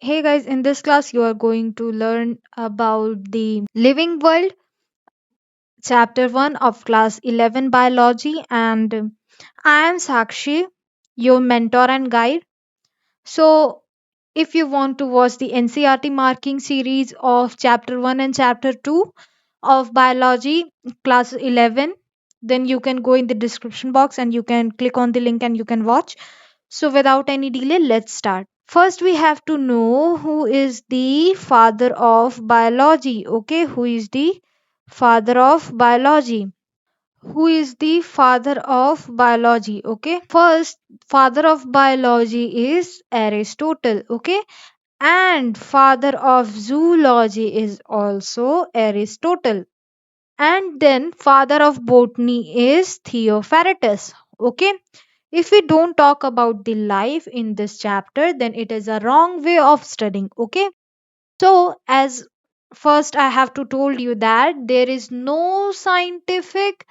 Hey guys, in this class, you are going to learn about the living world, chapter 1 of class 11 biology. And I am Sakshi, your mentor and guide. So, if you want to watch the NCRT marking series of chapter 1 and chapter 2 of biology, class 11, then you can go in the description box and you can click on the link and you can watch. So, without any delay, let's start. First, we have to know who is the father of biology. Okay, who is the father of biology? Who is the father of biology? Okay, first, father of biology is Aristotle. Okay, and father of zoology is also Aristotle. And then father of botany is Theophrastus. Okay, if we don't talk about the life in this chapter, then it is a wrong way of studying. Okay, so as first I have to told you that there is no scientific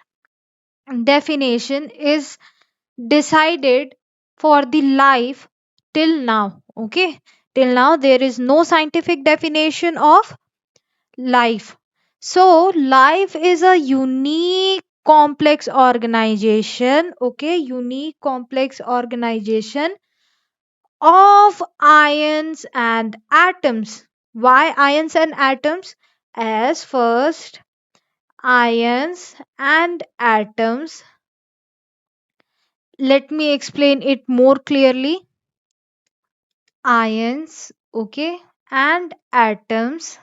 definition is decided for the life till now. Okay, till now there is no scientific definition of life. So life is a unique complex organization. Okay, unique complex organization of ions and atoms. Why ions and atoms? As first, ions and atoms. Let me explain it more clearly. Ions, okay, and atoms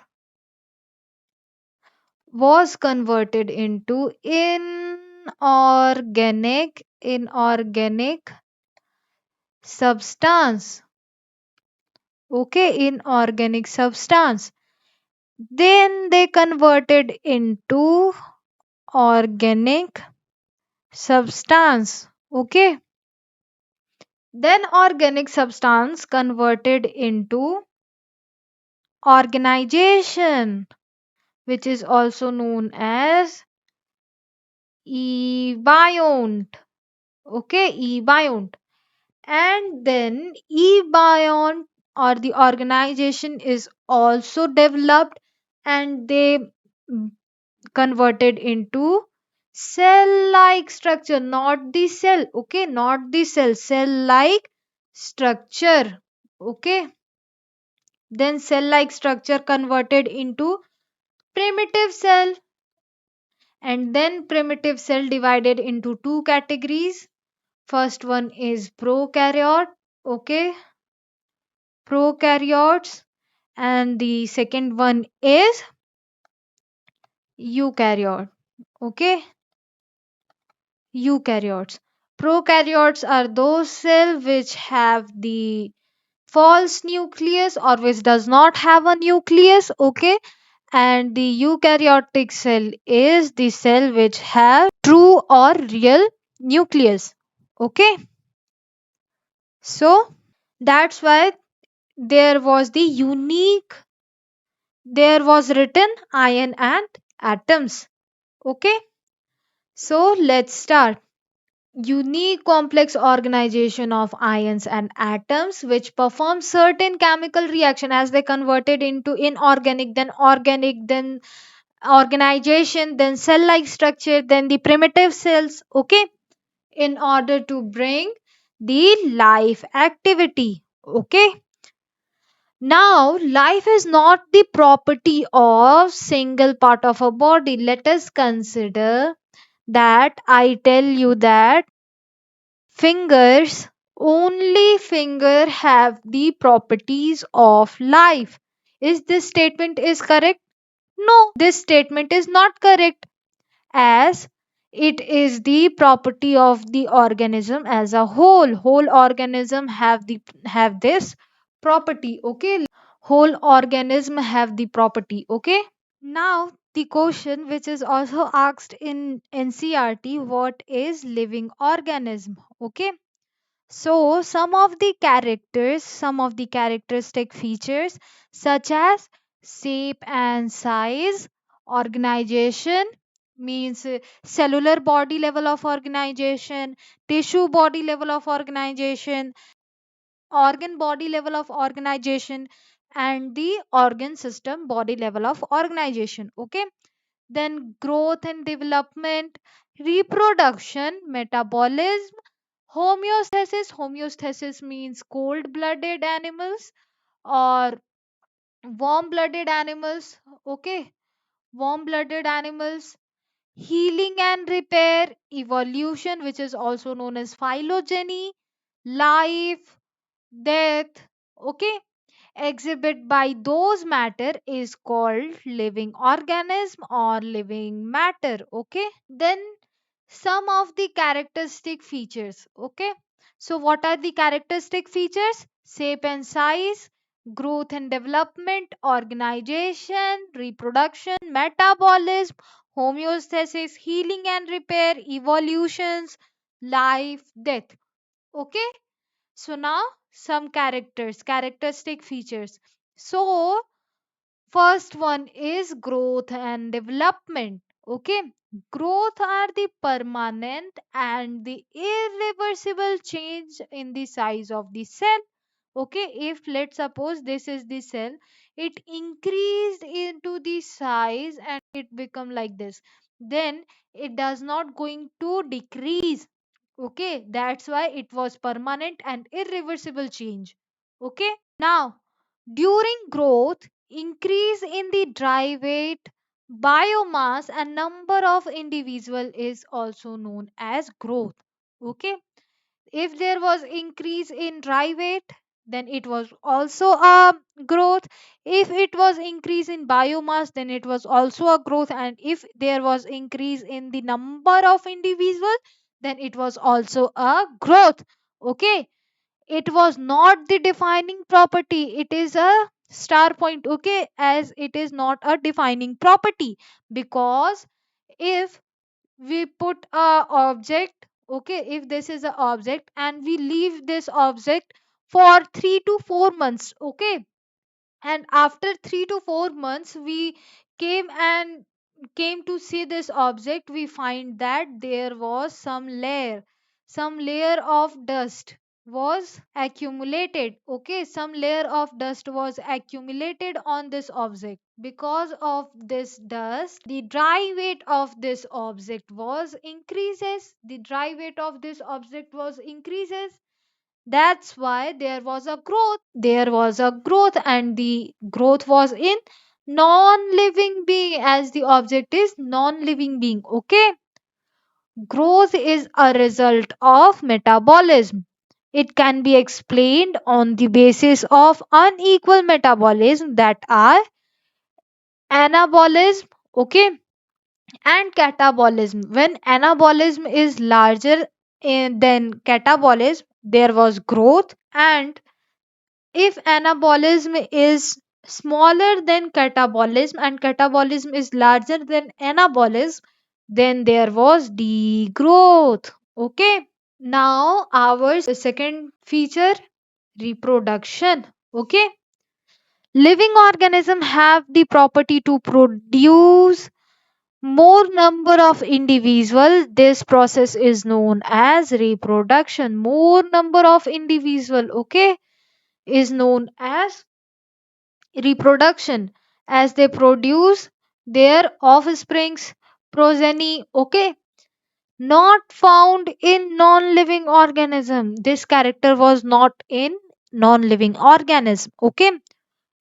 was converted into inorganic substance. Okay, inorganic substance. Then they converted into organic substance. Okay, then organic substance converted into organization, which is also known as ebiont. Okay, ebiont. And then ebiont or the organization is also developed, and they converted into cell like structure, not the cell. Okay, not the cell like structure. Okay, then cell like structure converted into primitive cell, and then primitive cell divided into two categories. First one is prokaryote. Okay, prokaryotes, and the second one is eukaryote. Okay, eukaryotes. Prokaryotes are those cells which have the false nucleus or which does not have a nucleus. Okay, and the eukaryotic cell is the cell which have true or real nucleus. Okay, so that's why there was the unique, there was written ion and atoms. Okay, so let's start. Unique complex organization of ions and atoms which perform certain chemical reaction as they converted into inorganic, then organic, then organization, then cell like structure, then the primitive cells. Okay, in order to bring the life activity. Okay, now life is not the property of single part of a body. Let us consider that I tell you that fingers, only finger have the properties of life. Is this statement is correct? No, this statement is not correct, as it is the property of the organism as a whole organism have this property. Okay, whole organism have the property. Okay, now the question which is also asked in NCRT, what is living organism? Okay, so some of the characteristic features such as shape and size, organization means cellular body level of organization, tissue body level of organization, organ body level of organization, and the organ system body level of organization. Okay, then growth and development, reproduction, metabolism, homeostasis. Homeostasis means cold blooded animals or warm blooded animals. Okay, warm blooded animals, healing and repair, evolution, which is also known as phylogeny, life, death. Okay, exhibit by those matter is called living organism or living matter. Okay, then some of the characteristic features. Okay, so what are the characteristic features? Shape and size, growth and development, organization, reproduction, metabolism, homeostasis, healing and repair, evolutions, life, death. Okay, so now some characteristic features. So first one is growth and development. Okay, growth are the permanent and the irreversible change in the size of the cell. Okay, if let's suppose this is the cell, it increased into the size and it become like this, then it does not going to decrease. Okay, that's why it was permanent and irreversible change. Okay, now during growth, increase in the dry weight, biomass and number of individual is also known as growth. Okay, if there was increase in dry weight, then it was also a growth. If it was increase in biomass, then it was also a growth. And if there was increase in the number of individual, then it was also a growth. Okay, it was not the defining property, it is a star point. Okay, as it is not a defining property, because if we put a object, okay, if this is a object and we leave this object for 3 to 4 months, okay, and after 3 to 4 months we came to see this object, we find that there was some layer of dust was accumulated. Okay, some layer of dust was accumulated on this object. Because of this dust, the dry weight of this object was increases, the dry weight of this object was increases. That's why there was a growth. There was a growth, and the growth was in non living being, as the object is non living being. Okay, growth is a result of metabolism. It can be explained on the basis of unequal metabolism, that are anabolism, okay, and catabolism. When anabolism is larger than catabolism, there was growth, and if anabolism is smaller than catabolism and catabolism is larger than anabolism, then there was degrowth. Okay, now our second feature, reproduction. Okay, living organisms have the property to produce more number of individual. This process is known as reproduction. More number of individual, okay, is known as reproduction, as they produce their offsprings, progeny. Okay, not found in non-living organism. This character was not in non-living organism. Okay,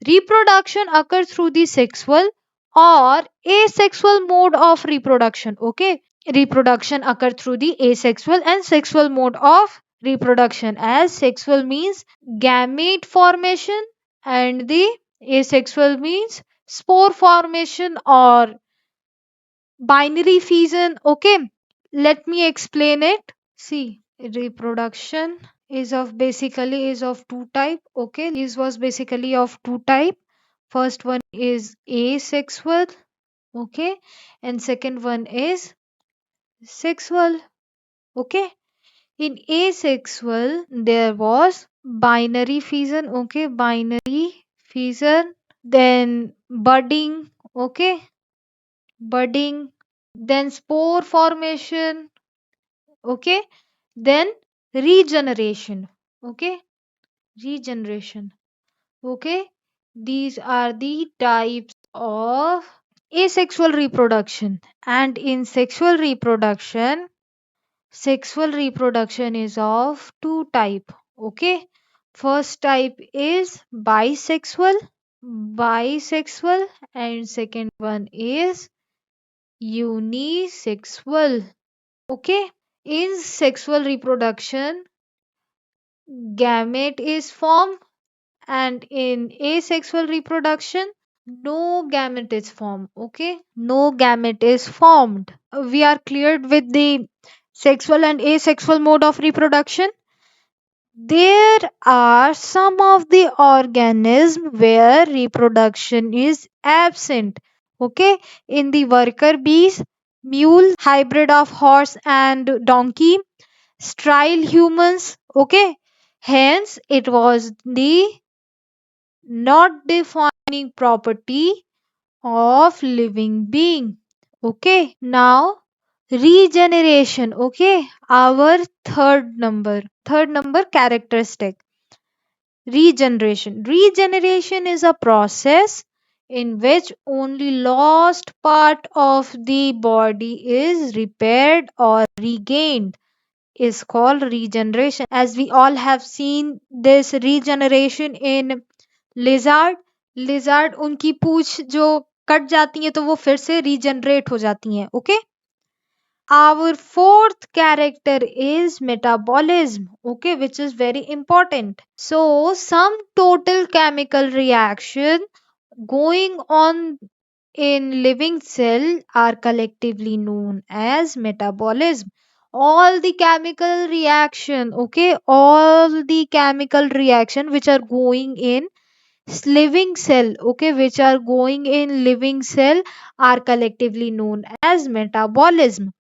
reproduction occurs through the sexual or asexual mode of reproduction. Okay, reproduction occur through the asexual and sexual mode of reproduction, as sexual means gamete formation and the asexual means spore formation or binary fission. Okay, let me explain it. See, reproduction is of two type. Okay, this was basically of two type. First one is asexual, okay, and second one is sexual. Okay, in asexual there was binary fission. Okay, binary fission, then budding. Okay, budding, then spore formation. Okay, then regeneration. Okay, regeneration. Okay, These are the types of asexual reproduction. And in sexual reproduction is of two type. Okay. First type is bisexual, and second one is unisexual. Okay. In sexual reproduction, gamete is formed, and in asexual reproduction, no gamete is formed. Okay, no gamete is formed. We are cleared with the sexual and asexual mode of reproduction. There are some of the organisms where reproduction is absent. Okay, in the worker bees, mule hybrid of horse and donkey, sterile humans. Okay, hence it was the not defining property of living being. Okay, now regeneration. Okay, our third number characteristic, regeneration is a process in which only lost part of the body is repaired or regained, is called regeneration. As we all have seen this regeneration in lizard lizard उनकी पूछ जो cut जाती है तो वो फिर से regenerate हो जाती हैं. Okay. Our fourth character is metabolism, okay, which is very important. So, some total chemical reaction going on in living cell are collectively known as metabolism. All the chemical reaction, okay, all the chemical reaction which are going in living cell, okay, which are going in living cell are collectively known as metabolism.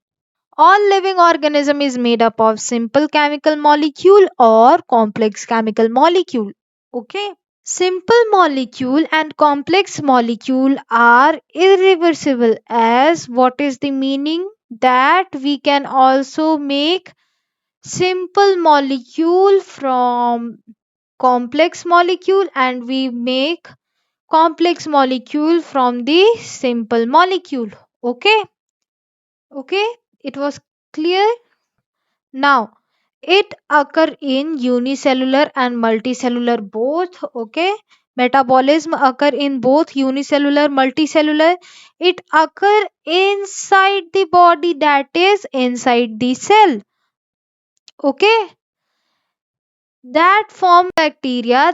All living organism is made up of simple chemical molecule or complex chemical molecule. Okay. Simple molecule and complex molecule are irreversible. As what is the meaning? That we can also make simple molecule from complex molecule, and we make complex molecule from the simple molecule. Okay. Okay. It was clear. Now, it occur in unicellular and multicellular both. Okay. Metabolism occur in both unicellular, multicellular. It occur inside the body, that is inside the cell. Okay. That from bacteria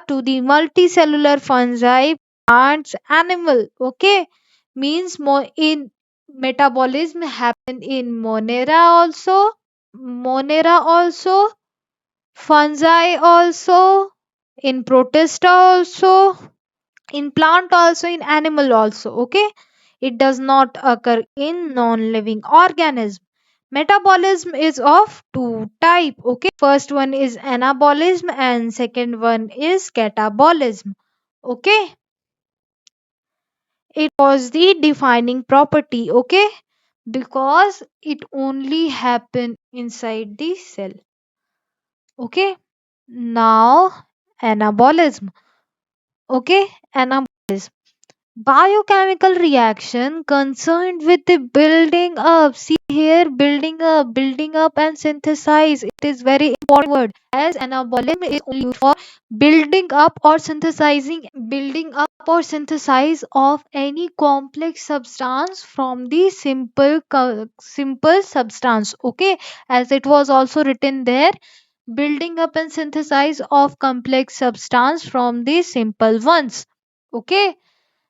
to the multicellular fungi, plants, animal. Okay. Means more in metabolism happen in monera also, fungi also, in protista also, in plant also, in animal also. Okay. It does not occur in non-living organism. Metabolism is of two type. Okay. First one is anabolism and second one is catabolism. Okay. It was the defining property. Okay, because it only happen inside the cell. Okay. Now anabolism. Okay. Anabolism, biochemical reaction concerned with the building up. See here, building up and synthesize. It is very important word, as anabolism is only used for building up or synthesize of any complex substance from the simple substance. Okay, as it was also written there, building up and synthesize of complex substance from the simple ones. Okay.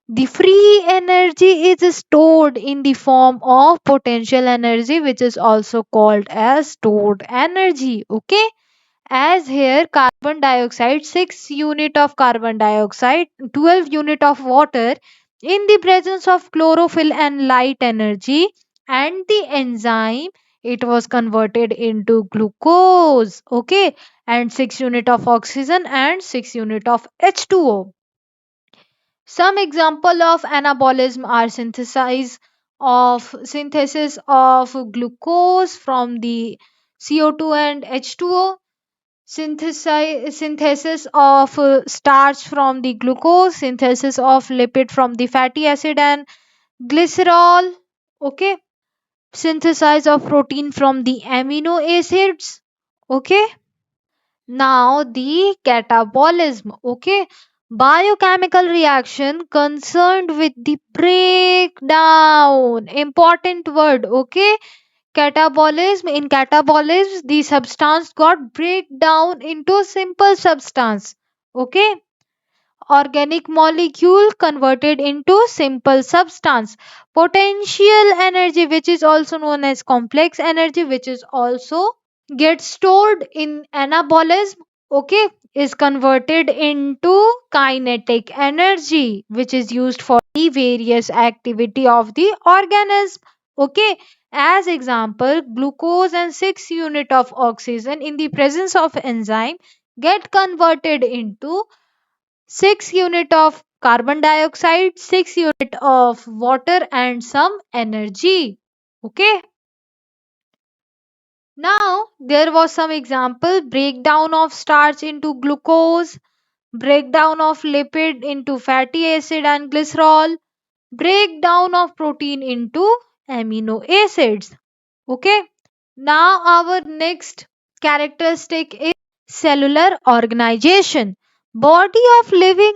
The free energy is stored in the form of potential energy, which is also called as stored energy. Okay. As here carbon dioxide, 6 unit of carbon dioxide, 12 unit of water, in the presence of chlorophyll and light energy and the enzyme, it was converted into glucose. Okay. And 6 unit of oxygen and 6 unit of H2O. Some example of anabolism are synthesis of glucose from the CO2 and H2O, synthesis of starch from the glucose, synthesis of lipid from the fatty acid and glycerol, okay, synthesis of protein from the amino acids, okay. Now the catabolism, okay, biochemical reaction concerned with the breakdown, important word, okay. Catabolism, in catabolism the substance got break down into simple substance, okay. Organic molecule converted into simple substance. Potential energy, which is also known as complex energy, which is also gets stored in anabolism, okay, is converted into kinetic energy, which is used for the various activity of the organism, okay. As example, glucose and 6 unit of oxygen in the presence of enzyme get converted into 6 unit of carbon dioxide, 6 unit of water and some energy, okay. Now, there was some example breakdown of starch into glucose, breakdown of lipid into fatty acid and glycerol, breakdown of protein into amino acids. Okay. Now, our next characteristic is cellular organization. Body of living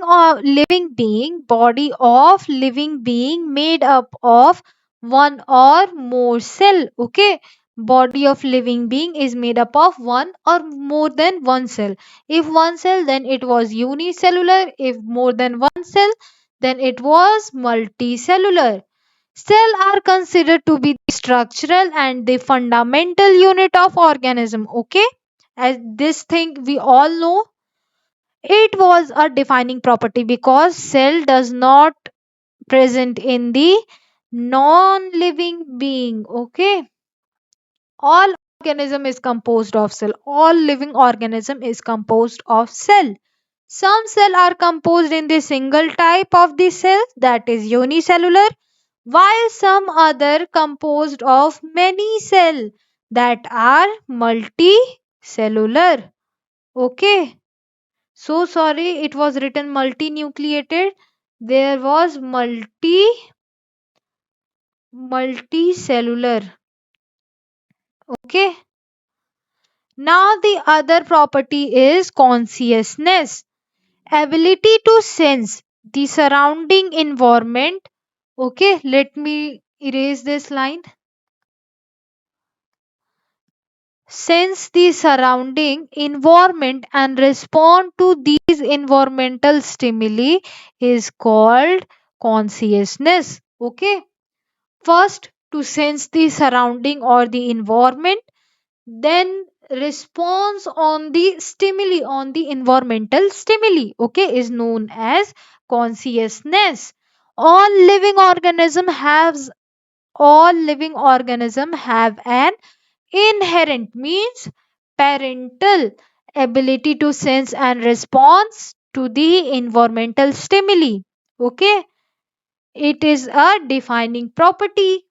being made up of one or more cell, okay. Body of living being is made up of one or more than one cell. If one cell, then it was unicellular. If more than one cell, then it was multicellular. Cell are considered to be the structural and the fundamental unit of organism, okay. As this thing we all know, it was a defining property because cell does not present in the non-living being, okay. All organism is composed of cell. All living organism is composed of cell. Some cell are composed in the single type of the cell, that is unicellular, while some other composed of many cell, that are multicellular, okay. So sorry, it was written multinucleated. There was multicellular, okay. Now the other property is consciousness, ability to sense the surrounding environment, okay. Let me erase this line. Sense the surrounding environment and respond to these environmental stimuli is called consciousness, okay. First, to sense the surrounding or the environment, then response on the stimuli, on the environmental stimuli, okay, is known as consciousness. All living organism have an inherent, means parental, ability to sense and response to the environmental stimuli, okay. It is a defining property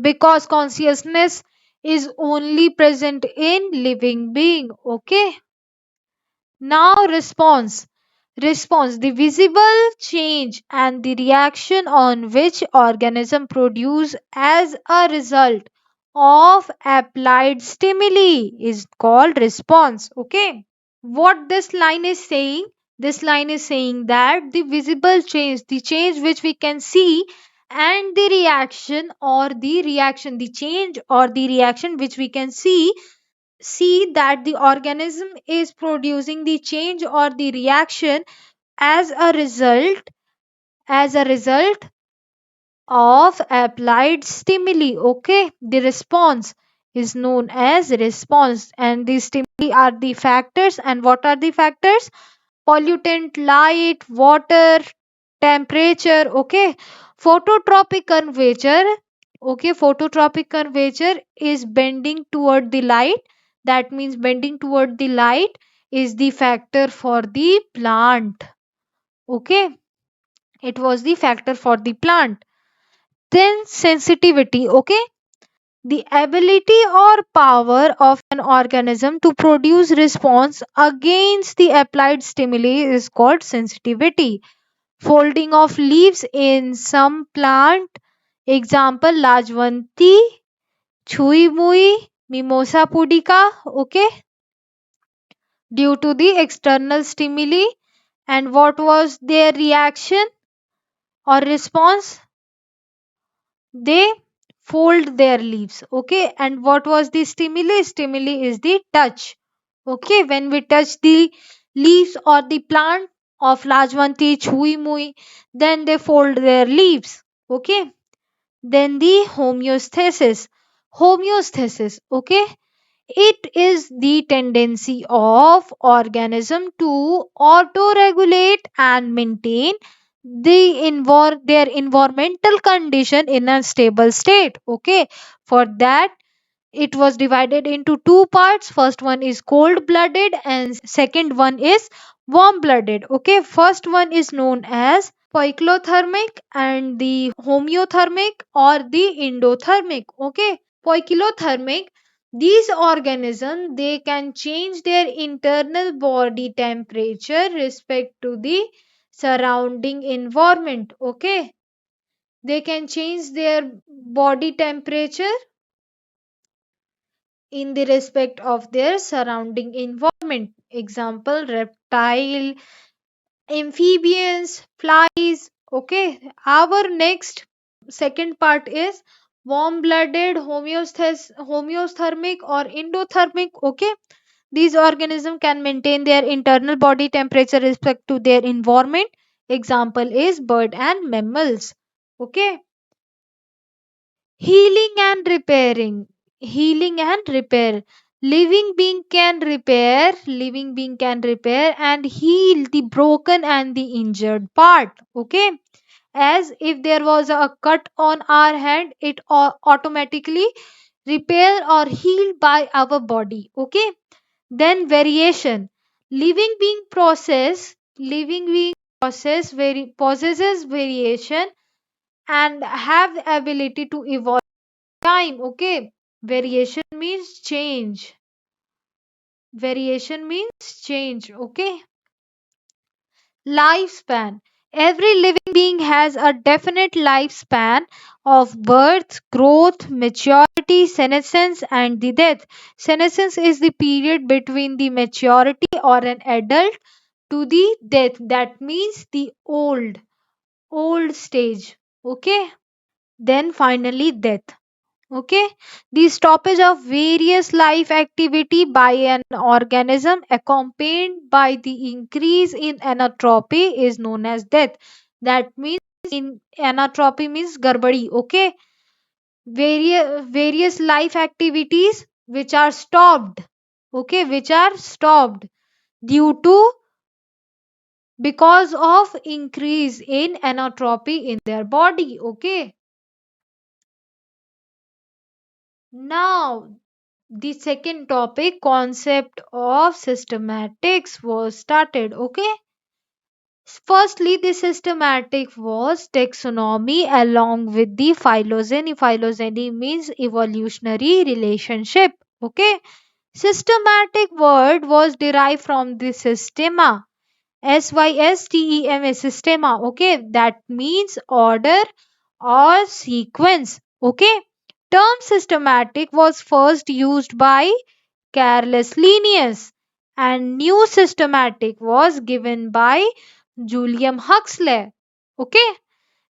because consciousness is only present in living being, okay. Now response, the visible change and the reaction on which organism produce as a result of applied stimuli is called response, okay. What this line is saying that the visible change, the change which we can see, and the change or the reaction which we can see that the organism is producing the change or the reaction as a result of applied stimuli, okay. The response is known as response, and the stimuli are the factors. And what are the factors? Pollutant, light, water, temperature, okay. Phototropic curvature, okay. Phototropic curvature is bending toward the light. That means bending toward the light is the factor for the plant, okay. It was the factor for the plant. Then sensitivity, okay. The ability or power of an organism to produce response against the applied stimuli is called sensitivity. Folding of leaves in some plant, example Lajwanti, Chui Mui, Mimosa pudica, okay, due to the external stimuli. And what was their reaction or response? They fold their leaves, okay. And what was the stimuli is the touch, okay. When we touch the leaves or the plant of Lajwanti, Chui Mui, then they fold their leaves, okay. Then the homeostasis, okay. It is the tendency of organism to auto-regulate and maintain their environmental condition in a stable state. Okay. For that, it was divided into two parts. First one is cold blooded and second one is warm blooded. Okay. First one is known as poikilothermic and the homeothermic or the endothermic. Okay. Poikilothermic, these organisms they can change their internal body temperature respect to the surrounding environment. Okay. They can change their body temperature in the respect of their surrounding environment. Example reptile, amphibians, flies. Okay. Our next second part is warm blooded, homeothermic or endothermic. Okay. These organisms can maintain their internal body temperature respect to their environment. Example is bird and mammals. Okay. Healing and repairing. Healing and repair. Living being can repair and heal the broken and the injured part. Okay. As if there was a cut on our hand, it automatically repair or heal by our body. Okay. Then variation. Living being possesses variation and have the ability to evolve time. Okay. Variation means change. Variation means change. Okay. Lifespan. Every living being has a definite lifespan of birth, growth, maturity, senescence, and the death. Senescence is the period between the maturity or an adult to the death. That means the old stage. Okay. Then finally death. Okay. The stoppage of various life activity by an organism accompanied by the increase in anatropy is known as death. That means in anatropy means garbadi. Okay. Various life activities which are stopped. Okay. Which are stopped due to because of increase in anatropy in their body. Okay. Now the second topic, concept of systematics, was started. Okay. Firstly, the systematic was taxonomy along with the phylogeny. Phylogeny means evolutionary relationship. Okay. Systematic word was derived from the systema. Systema. Systema. Okay. That means order or sequence. Okay. Term systematic was first used by Careless Linnaeus, and new systematic was given by Julian Huxley. Okay,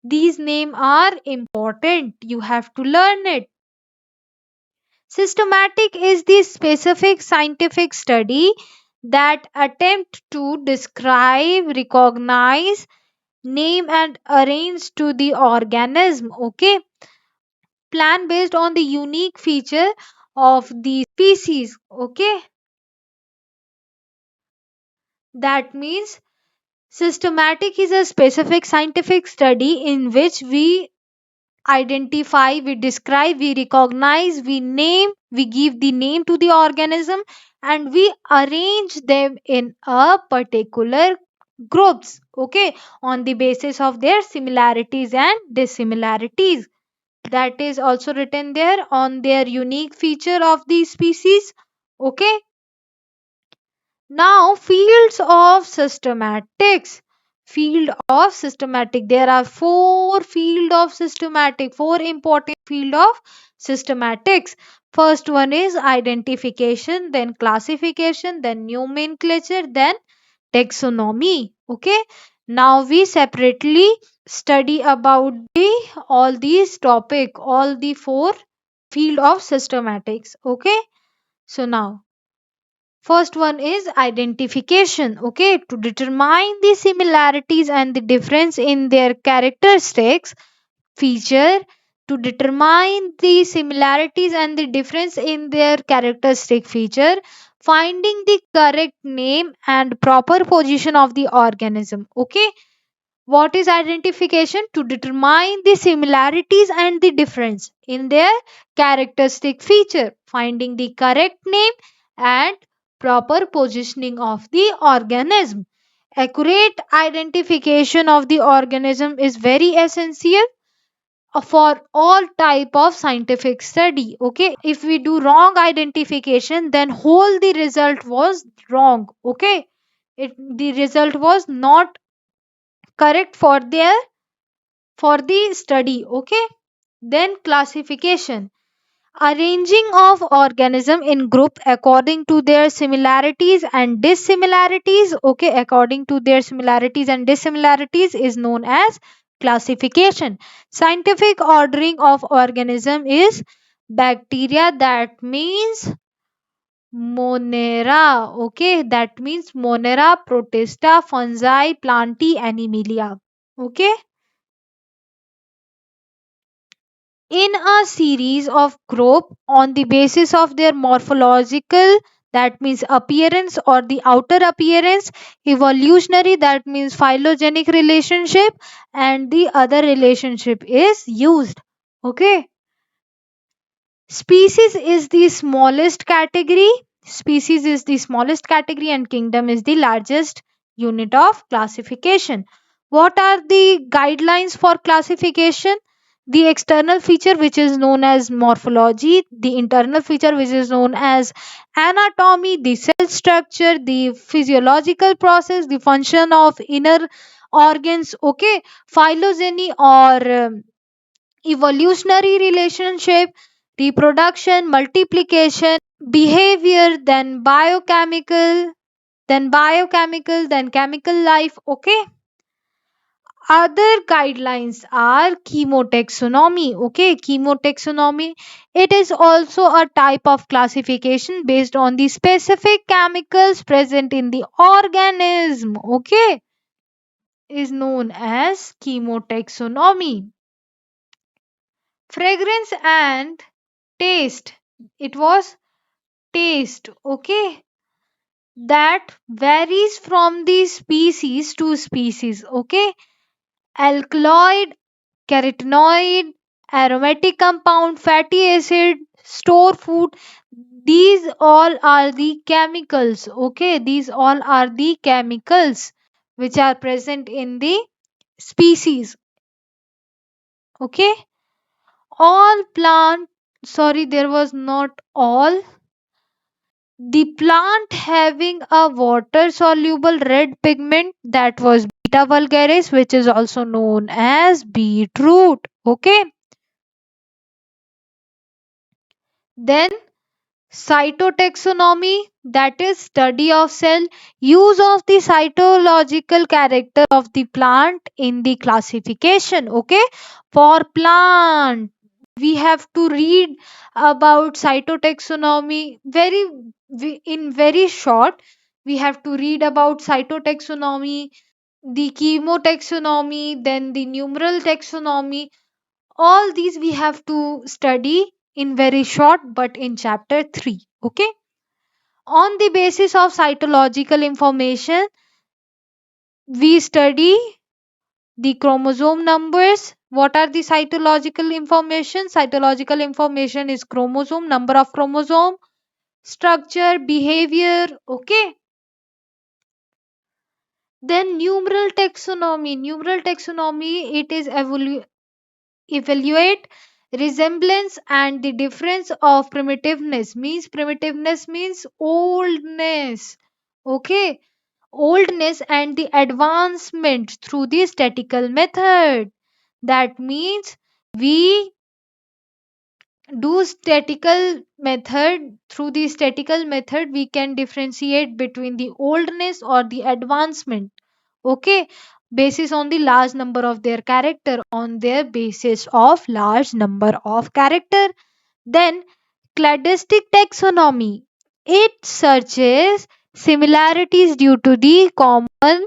these names are important. You have to learn it. Systematic is the specific scientific study that attempt to describe, recognize, name and arrange to the organism. Okay, plan based on the unique feature of the species. Okay, that means systematic is a specific scientific study in which we identify, we describe, we recognize, we name, we give the name to the organism, and we arrange them in a particular groups. Okay, on the basis of their similarities and dissimilarities. that is also written there on their unique feature of the species. Okay. Now, fields of systematics. Field of systematic. There are four field of systematic, four important field of systematics. First one is identification, then classification, then nomenclature, then taxonomy. Okay. Now we separately study about all these topic, all the four field of systematics. Okay. So now first one is identification. Okay, to determine the similarities and the difference in their characteristics feature, to determine the similarities and the difference in their characteristic feature, finding the correct name and proper position of the organism. Okay, what is identification? To determine the similarities and the difference in their characteristic feature, finding the correct name and proper positioning of the organism. Accurate identification of the organism is very essential for all type of scientific study. Okay, if we do wrong identification, then whole the result was wrong. Okay, the result was not correct for the study. Okay, then classification, arranging of organism in group according to their similarities and dissimilarities. Okay, according to their similarities and dissimilarities is known as classification. Scientific ordering of organism is bacteria, that means monera. Okay, that means monera, protista, fungi, plantae, animalia. Okay, in a series of group on the basis of their morphological, that means appearance or the outer appearance, evolutionary, that means phylogenetic relationship, and the other relationship is used. Okay, species is the smallest category. Species is the smallest category and kingdom is the largest unit of classification. What are the guidelines for classification? The external feature, which is known as morphology, the internal feature, which is known as anatomy, the cell structure, the physiological process, the function of inner organs. Okay, phylogeny or evolutionary relationship, reproduction, multiplication, behavior, then chemical life. Okay, other guidelines are chemotaxonomy. Okay, chemotaxonomy, it is also a type of classification based on the specific chemicals present in the organism. Okay, is known as chemotaxonomy. Fragrance and taste, it was taste. Okay, that varies from the species to species. Okay, alkaloid, carotenoid, aromatic compound, fatty acid, store food, these all are the chemicals. Okay, these all are the chemicals which are present in the species. Okay, all plant, sorry, there was not all. The plant having a water soluble red pigment, that was beta vulgaris, which is also known as beetroot. Okay, then cytotaxonomy, that is study of cell, use of the cytological character of the plant in the classification. Okay, for plant we have to read about cytotaxonomy in very short. We have to read about cytotaxonomy, the chemotaxonomy, then the numeral taxonomy. All these we have to study in very short, but in chapter 3. Okay, on the basis of cytological information, we study the chromosome numbers. What are the cytological information? Cytological information is chromosome, number of chromosome, structure, behavior. Okay, then numeral taxonomy, it is evaluate Resemblance and the difference of primitiveness means oldness. Okay, oldness and the advancement through the statistical method. That means we do statistical method. Through the statistical method we can differentiate between the oldness or the advancement. Okay, basis on the large number of their character, on their basis of large number of character. Then cladistic taxonomy, it searches similarities due to the common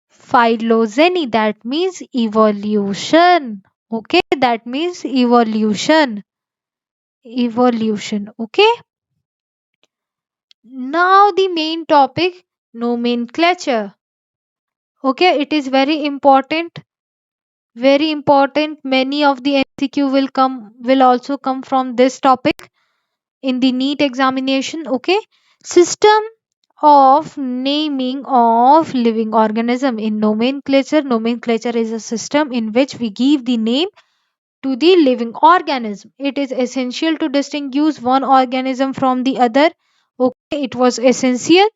phylogeny. That means evolution. Okay, that means evolution. Okay, now the main topic, nomenclature. Okay, it is very important, very important. Many of the MCQ will also come from this topic in the NEET examination. Okay, system of naming of living organism. In nomenclature is a system in which we give the name to the living organism. It is essential to distinguish one organism from the other. Okay, it was essential,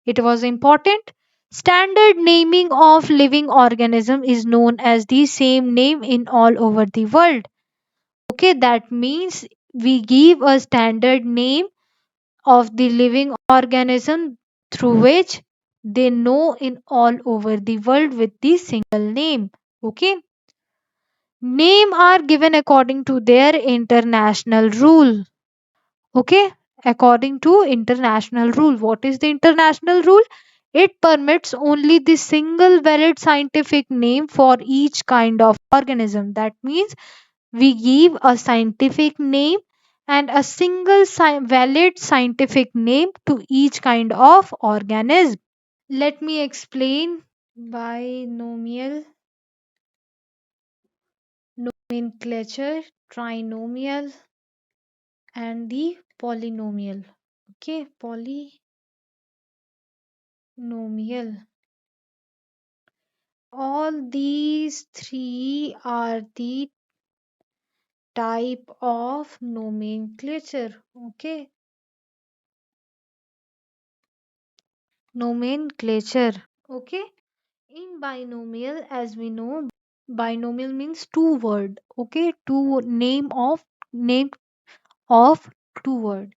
it was important. Standard naming of living organism is known as the same name in all over the world. Okay, that means we give a standard name of the living organism through which they know in all over the world with the single name. Okay, name are given according to their international rule. Okay, according to international rule. What is the international rule? It permits only the single valid scientific name for each kind of organism. That means we give a scientific name and a single valid scientific name to each kind of organism. Let me explain binomial nomenclature, trinomial, and the polynomial. Okay, polynomial. All these three are the type of nomenclature. Okay, nomenclature. Okay, in binomial, as we know, binomial means two word. Okay, two name of two word.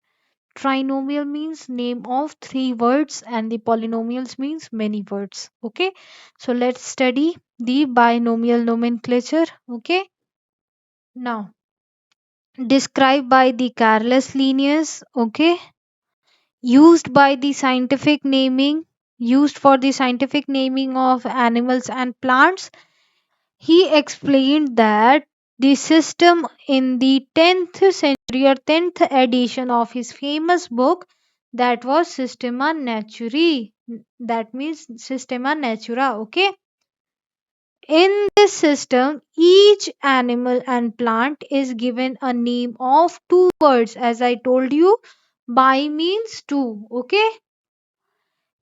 Trinomial means name of three words, and the polynomials means many words. Okay, so let's study the binomial nomenclature. Okay, now described by the Carolus Linnaeus. Okay, used by the scientific naming, used for the scientific naming of animals and plants. He explained that the system in the 10th century or 10th edition of his famous book, that was Systema Naturae. That means Systema Natura. Okay. In this system, each animal and plant is given a name of two words. As I told you, bi means two. Okay.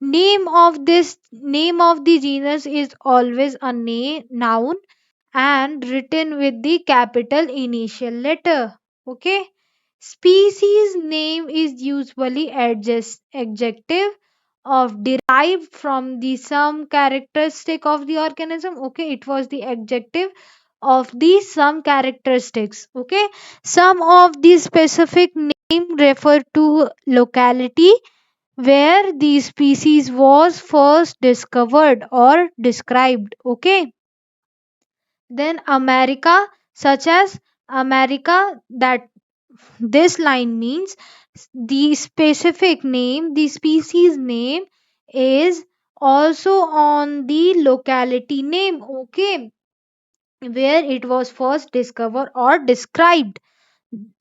Name of the genus is always a noun and written with the capital initial letter. Okay. Species name is usually adjective of derived from the some characteristic of the organism. Okay, it was the adjective of the some characteristics. Okay, some of the specific name refer to locality where the species was first discovered or described. Okay, then America, such as America, that this line means the specific name, the species name is also on the locality name. Okay, where it was first discovered or described.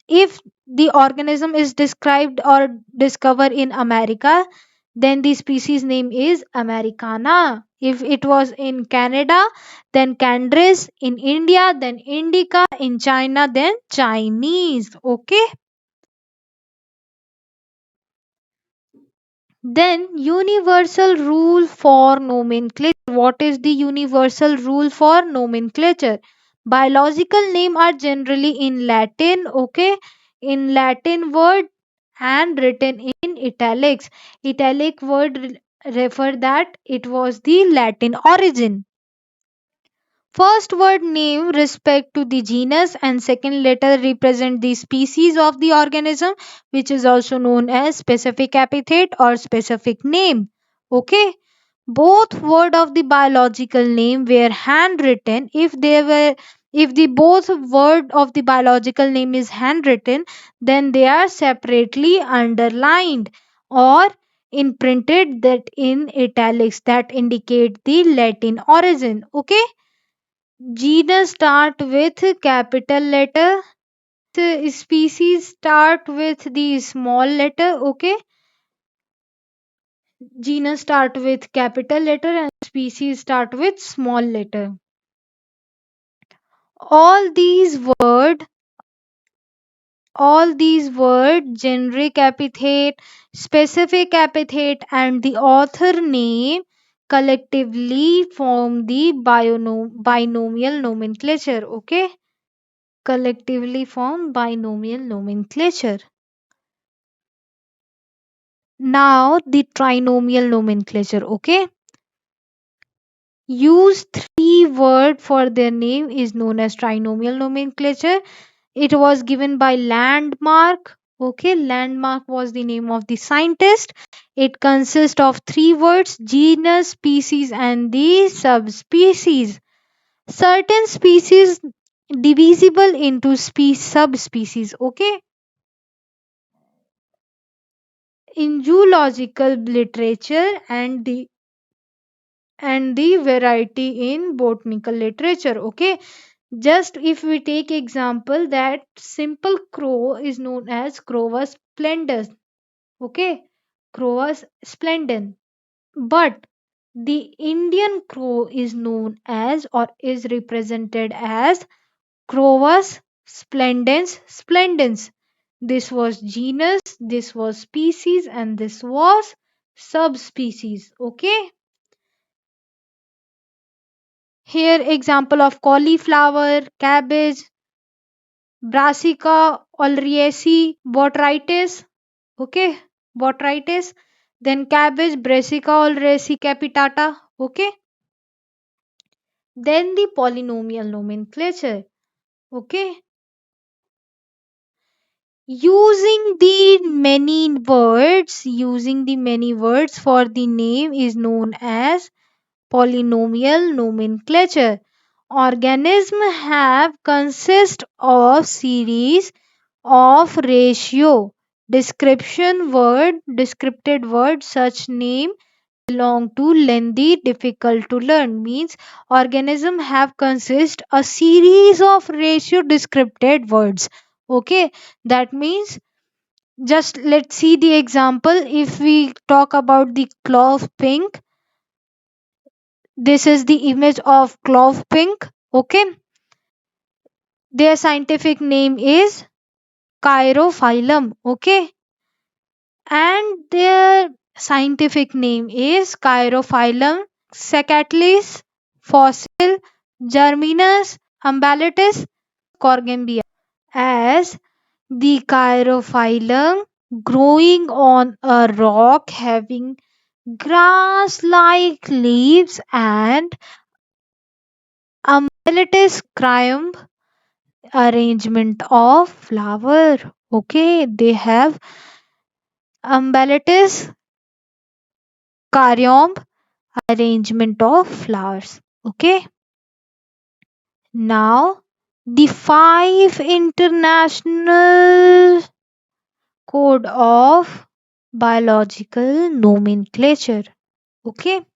If the organism is described or discovered in America, then the species name is Americana. If it was in Canada, then Candris. In India, then Indica. In China, then Chinese. Okay. Then universal rule for nomenclature. What is the universal rule for nomenclature? Biological name are generally in Latin, okay, in Latin word and written in italics. Italic word refer that it was the Latin origin. First word name respect to the genus and second letter represent the species of the organism, which is also known as specific epithet or specific name. Okay. Both word of the biological name were handwritten. If the both word of the biological name is handwritten, then they are separately underlined or imprinted that in italics that indicate the Latin origin. Okay. Genus start with capital letter. Species start with the small letter. Okay. Genus start with capital letter and species start with small letter. All these word, all these word, generic epithet, specific epithet, and the author name collectively form the binomial nomenclature. Okay. Collectively form binomial nomenclature. Now the trinomial nomenclature. Okay. Use three word for their name is known as trinomial nomenclature. It was given by Landmark. Okay, Landmark was the name of the scientist. It consists of three words: genus, species, and the subspecies. Certain species divisible into subspecies. Okay, in zoological literature and the variety in botanical literature. Okay, just if we take example that simple crow is known as Crowus splendens. Okay, Crowus splendens. But the Indian crow is known as or is represented as Crowus splendens. This was genus, this was species, and this was subspecies. Okay. Here example of cauliflower, cabbage, Brassica oleracea, botrytis. Okay, botrytis. Then cabbage, Brassica oleracea capitata. Okay. Then the polynomial nomenclature. Okay. Using the many words for the name is known as polynomial nomenclature. Organisms have consist of series of ratio descripted word such name belong to lengthy difficult to learn means organism have consist a series of ratio descripted words. Okay, that means just let's see the example. If we talk about the clove pink, this is the image of clove pink. Okay, their scientific name is Chirophyllum. Okay, and their scientific name is Chirophyllum Sacatlis fossil Germinus umbellatus corgambia. As the Chirophyllum growing on a rock having grass like leaves and umbellatus cryum arrangement of flower. Okay, they have umbellatus caryomb arrangement of flowers. Okay, now the five international code of biological nomenclature. Okay,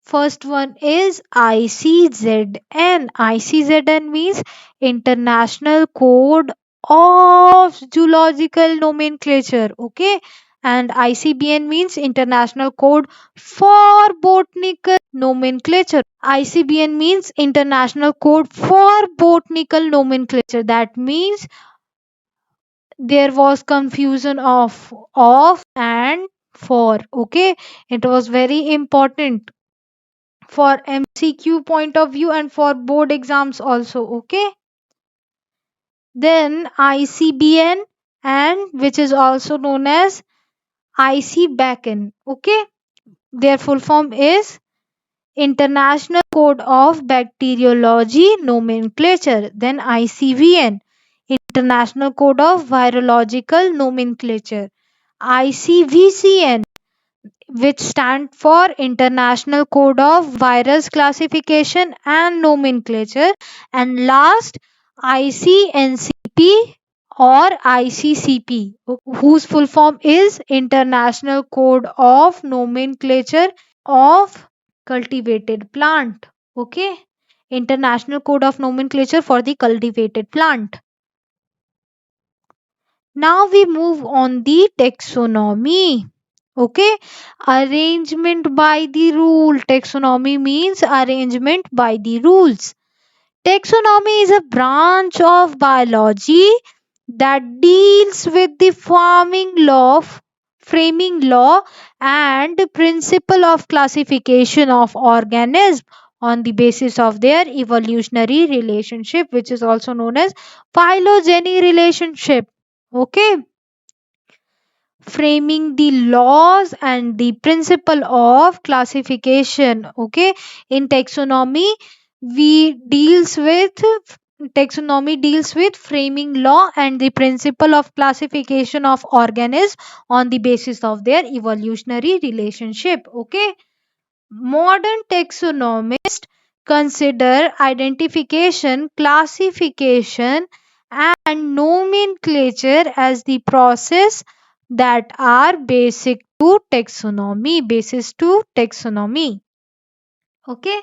first one is ICZN. ICZN means International Code of Zoological Nomenclature. Okay, and ICBN means International Code for Botanical Nomenclature. ICBN means International Code for Botanical Nomenclature. That means there was confusion of and for. Okay, it was very important. for MCQ point of view and for board exams also. Okay, then ICBN, and which is also known as ICBACN. Okay, their full form is International Code of Bacteriology Nomenclature. Then ICVN, International Code of Virological Nomenclature. ICVCN, which stand for International Code of Virus Classification and Nomenclature. And last, ICNCP or ICCP, whose full form is International Code of Nomenclature of Cultivated Plant. Okay, International Code of Nomenclature for the cultivated plant. Now we move on the taxonomy. Okay, arrangement by the rule. Taxonomy means arrangement by the rules. Taxonomy is a branch of biology that deals with the farming law, framing law, and principle of classification of organisms on the basis of their evolutionary relationship, which is also known as phylogeny relationship. Okay, framing the laws and the principle of classification. Okay, in taxonomy deals with framing law and the principle of classification of organisms on the basis of their evolutionary relationship. Okay, modern taxonomists consider identification, classification, and nomenclature as the process that are basis to taxonomy. Okay,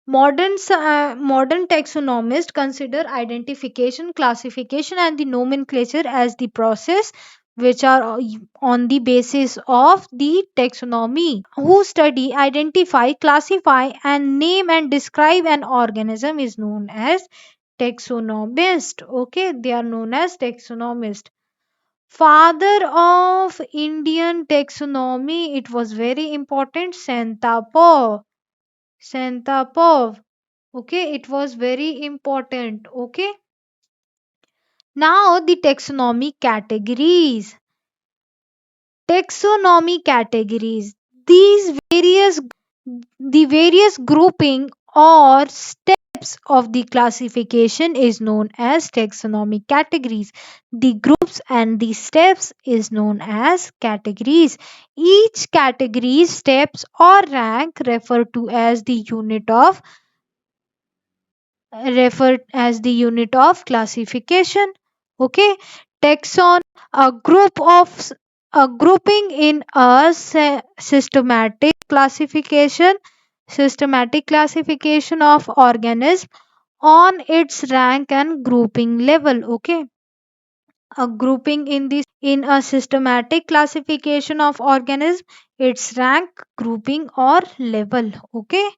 modern taxonomists consider identification, classification, and the nomenclature as the process which are on the basis of the taxonomy. Who study, identify, classify, and name and describe an organism is known as taxonomist. Okay, they are known as taxonomist. Father of Indian taxonomy, it was very important, Santapov. Okay, it was very important. Okay, now the taxonomy categories. Taxonomy categories. These various grouping or steps of the classification is known as taxonomy categories. The groups and the steps is known as categories. Each category, steps or rank referred as the unit of classification. Okay, taxon, a group of a grouping in a systematic classification of organism on its rank and grouping level. Okay, a grouping in a systematic classification of organism, its rank, grouping, or level. Okay,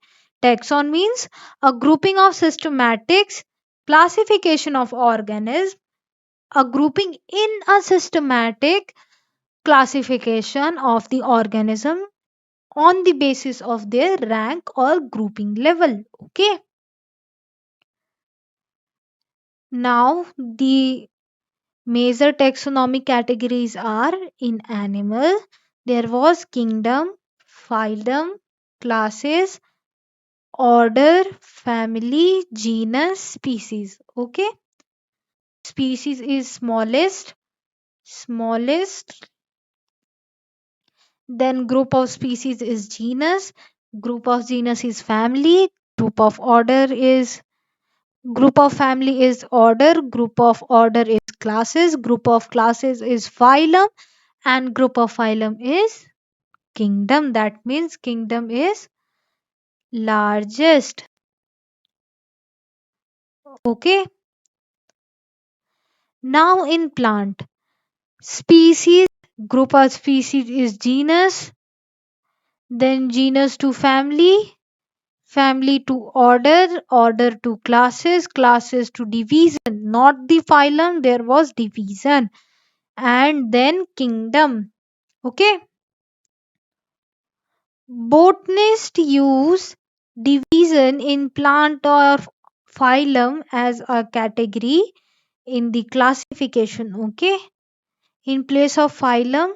taxon means a grouping of systematics classification of organism, a grouping in a systematic classification of the organism on the basis of their rank or grouping level. Okay, now the major taxonomy categories are: in animal, there was kingdom, phylum, classes, order, family, genus, species. Okay, species is smallest. Then group of species is genus, group of genus is family, group of order is group of family is order, group of order is classes, group of classes is phylum, and group of phylum is kingdom. That means kingdom is largest. Okay, now in plant, species, group of species is genus, then genus to family, family to order, order to classes, classes to division, not the phylum, there was division, and then kingdom. Okay, botanists use Division in plant or phylum as a category in the classification. Okay, in place of phylum,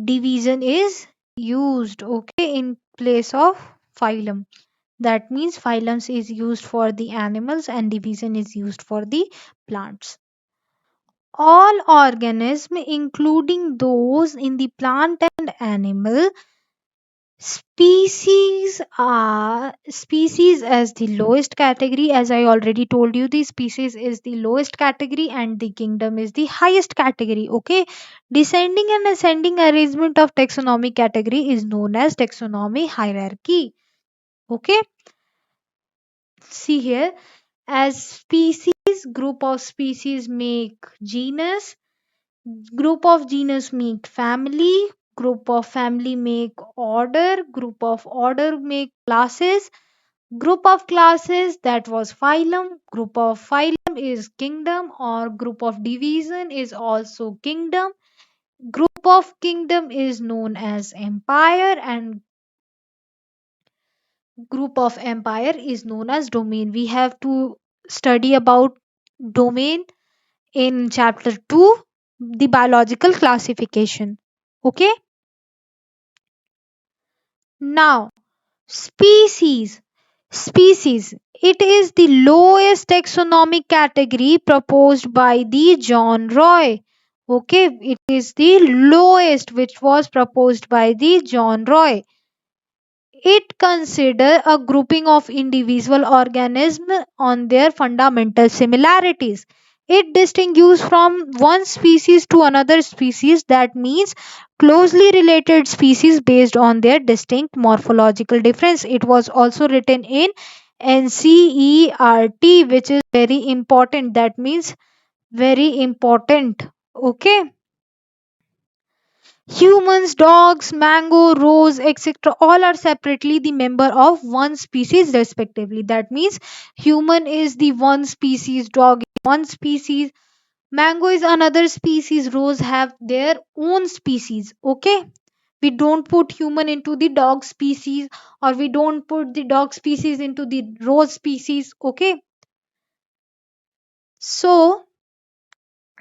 division is used. Okay, in place of phylum. That means phylums is used for the animals and division is used for the plants. All organisms, including those in the plant and animal species as the lowest category. As I already told you, the species is the lowest category and the kingdom is the highest category. Okay, descending and ascending arrangement of taxonomy category is known as taxonomy hierarchy. Okay, see here, as species, group of species make genus, group of genus make family, group of family make order, group of order make classes, group of classes, that was phylum, group of phylum is kingdom, or group of division is also kingdom, group of kingdom is known as empire, and group of empire is known as domain. We have to study about domain in chapter 2, the biological classification. Okay, now species. Species, it is the lowest taxonomic category proposed by the John Roy. Okay, it is the lowest which was proposed by the John Roy. It consider a grouping of individual organisms on their fundamental similarities. It distinguishes from one species to another species, that means closely related species based on their distinct morphological difference. It was also written in NCERT, which is very important. That means very important. Okay. Humans, dogs, mango, rose, etc. all are separately the member of one species respectively. That means human is the one species, dog is one species, mango is another species, rose have their own species. Okay. We don't put human into the dog species, or we don't put the dog species into the rose species. Okay. So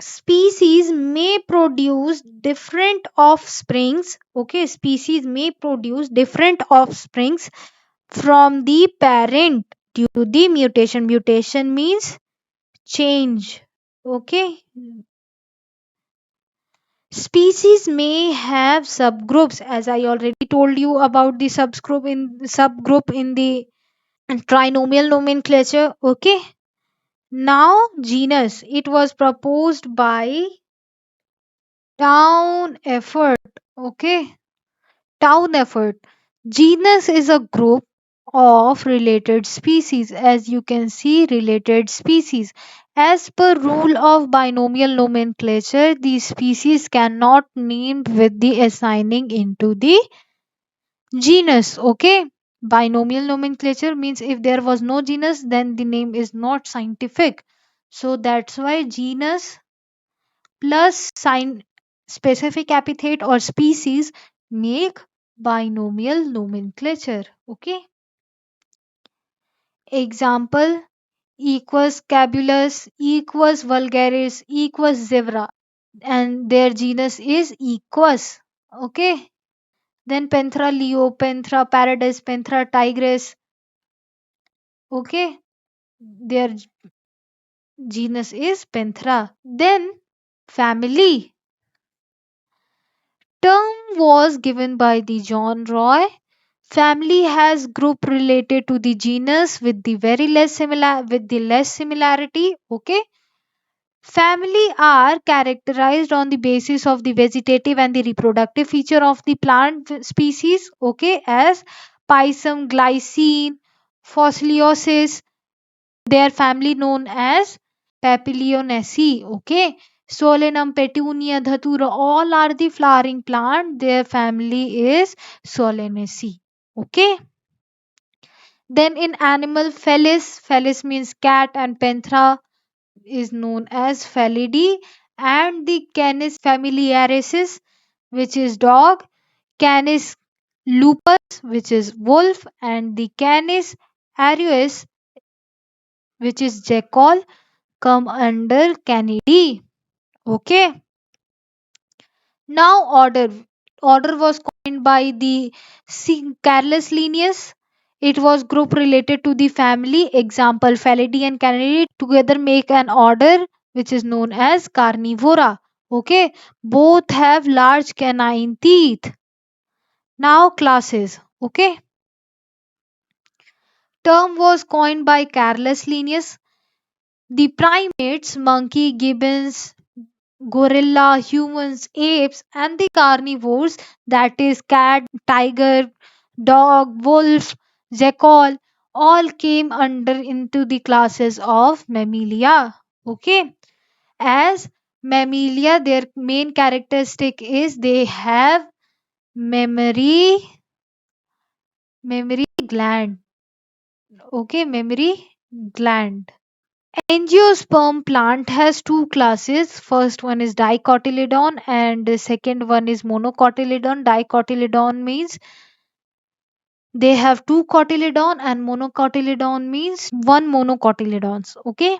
species may produce different offsprings. Okay, species may produce different offsprings from the parent due to the mutation. Mutation means change. Okay, species may have subgroups, as I already told you about the subgroup in the trinomial nomenclature. Okay, now genus, it was proposed by town effort. Okay, town effort. Genus is a group of related species. As you can see, related species. As per rule of binomial nomenclature, the species cannot named with the assigning into the genus. Okay, binomial nomenclature means if there was no genus, then the name is not scientific. So that's why genus plus specific epithet or species make binomial nomenclature. Okay, example, equus cabulus, equus vulgaris, equus zebra, and their genus is equus. Okay, then penthra leo, penthra paradise, penthra tigris. Okay, their genus is penthra. Then family term was given by the John Roy. Family has group related to the genus with the less similarity. Okay. Family are characterized on the basis of the vegetative and the reproductive feature of the plant species. Okay, as Pisum, Glycine, Fossiliosis, their family known as Papilionaceae. Okay, Solanum, Petunia, Dhatura, all are the flowering plant. Their family is Solanaceae. Okay. Then in animal, Felis, Felis means cat, and Panthera is known as Felidae, and the Canis familiaris, which is dog. Canis lupus, which is wolf, and the canis arius, which is jackal, come under canidae. Okay. Now order. Order was coined by the Careless Linnaeus. It was group related to the family. Example, Felidae and Canidae together make an order which is known as Carnivora. Okay. Both have large canine teeth. Now classes. Okay. Term was coined by Careless Linnaeus. The primates, monkey, gibbons, gorilla, humans, apes, and the carnivores, that is cat, tiger, dog, wolf, jackal, all came under into the classes of mammalia. Okay, as mammalia, their main characteristic is they have memory memory gland. Okay, memory gland. Angiosperm plant has two classes. First one is dicotyledon and the second one is monocotyledon. Dicotyledon means they have two cotyledon and monocotyledon means one monocotyledons. Okay.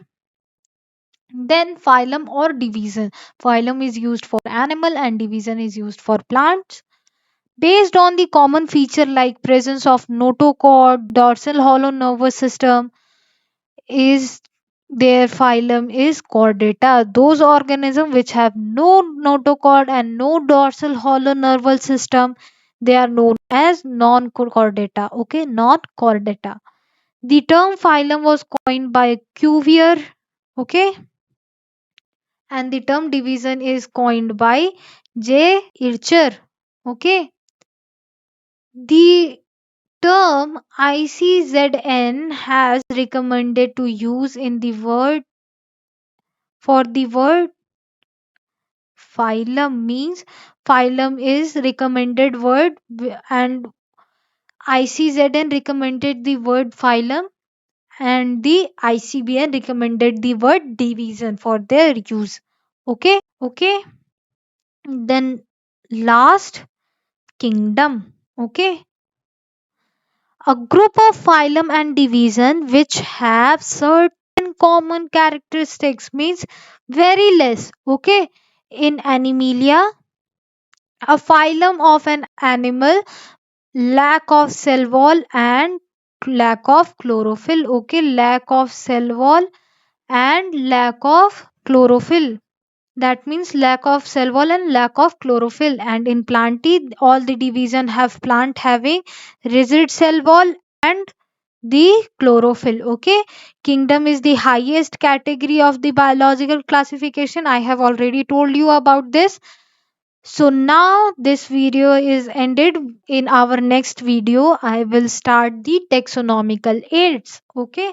Then phylum or division. Phylum is used for animal and division is used for plants. Based on the common feature like presence of notochord, dorsal hollow nervous system, is their phylum is chordata. Those organisms which have no notochord and no dorsal hollow nerval system, they are known as non-chordata. Okay, not chordata. The term phylum was coined by Cuvier. Okay, and the term division is coined by J. Ircher. Okay, the term ICZN has recommended to use in the word for the word phylum means phylum is recommended word and ICZN recommended the word phylum and the ICBN recommended the word division for their use. Okay. Then last, kingdom. Okay. A group of phylum and division which have certain common characteristics means very less. Okay. In Animalia, a phylum of an animal, lack of cell wall and lack of chlorophyll. Okay, lack of cell wall and lack of chlorophyll. That means lack of cell wall and lack of chlorophyll. And in plantae, all the division have plant having rigid cell wall and the chlorophyll. Okay, kingdom is the highest category of the biological classification. I have already told you about this. So now this video is ended. In our next video, I will start the taxonomical aids. Okay.